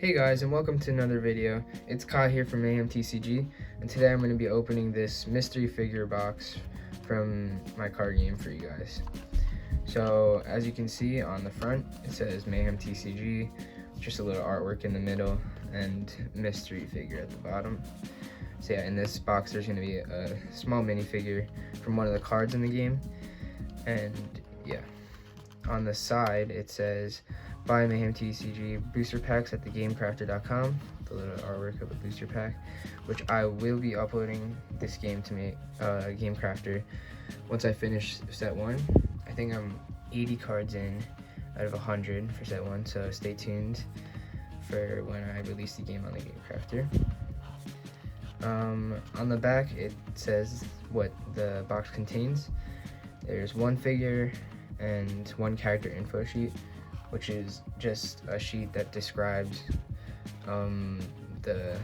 Hey guys, and welcome to another video. It's Kai here from MAYHEM TCG, and today I'm going to be opening this mystery figure box from my card game for you guys. So as you can see on the front, it says MAYHEM TCG, just a little artwork in the middle, and mystery figure at the bottom. So yeah, in this box there's going to be a small minifigure from one of the cards in the game, and yeah, on the side it says buy MAYHEM TCG booster packs at thegamecrafter.com, the little artwork of a booster pack, which I will be uploading this game to make Game Crafter once I finish set 1. I think I'm 80 cards in out of 100 for set 1, so stay tuned for when I release the game on the Game Crafter. On the back it says what the box contains. There's one figure and one character info sheet, which is just a sheet that describes the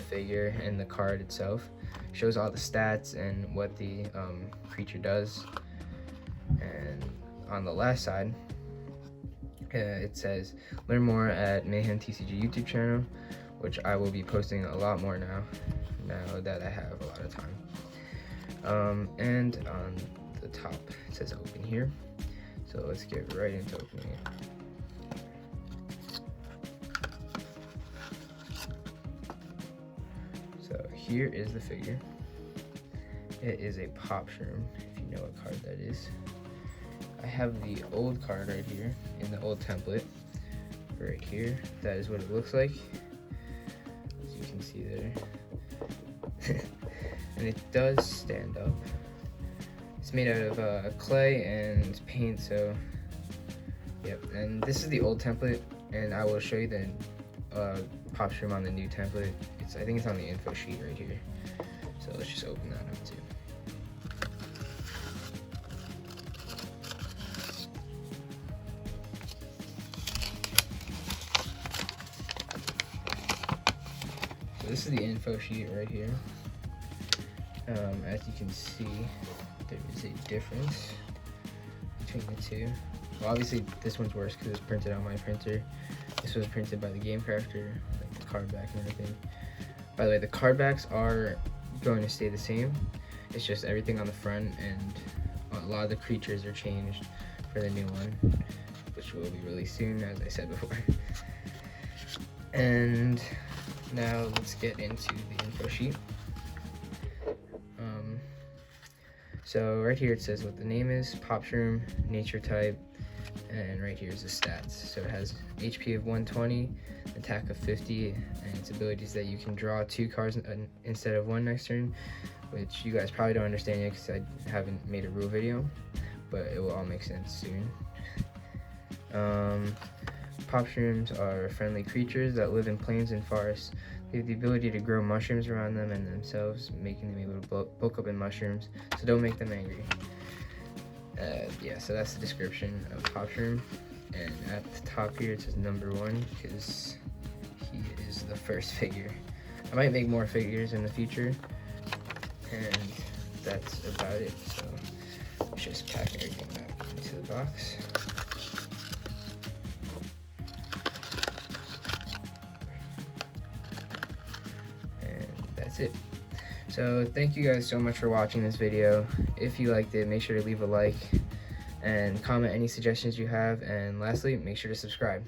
figure and the card itself. Shows all the stats and what the creature does. And on the last side, it says learn more at MAYHEM TCG YouTube channel, which I will be posting a lot more now that I have a lot of time. And on the top it says open here. So let's get right into opening it. So here is the figure. It is a pop shroom, if you know what card that is. I have the old card right here in the old template right here. That is what it looks like, as you can see there. And it does stand up. It's made out of clay and paint, so yep. And this is the old template, and I will show you the pop shroom on the new template. I think it's on the info sheet right here. So let's just open that up too. So this is the info sheet right here. As you can see, there is a difference between the two. Well, obviously this one's worse because it was printed on my printer. This was printed by the Game Crafter, like the card back and everything. By the way, the card backs are going to stay the same. It's just everything on the front, and a lot of the creatures are changed for the new one, which will be released soon, as I said before. And now let's get into the info sheet. So right here it says what the name is, pop shroom, nature type, and right here is the stats. So it has HP of 120, attack of 50, and its abilities that you can draw 2 cards instead of 1 next turn, which you guys probably don't understand yet because I haven't made a rule video, but it will all make sense soon. Pop shrooms are friendly creatures that live in plains and forests. They have the ability to grow mushrooms around them and themselves, making them able to bulk up in mushrooms, so don't make them angry. Yeah, so that's the description of pop shroom. And at the top here it says number 1 because he is the first figure. I might make more figures in the future, and that's about it. So let's just pack everything back into the box. And that's it. So thank you guys so much for watching this video. If you liked it, make sure to leave a like and comment any suggestions you have, and lastly, make sure to subscribe.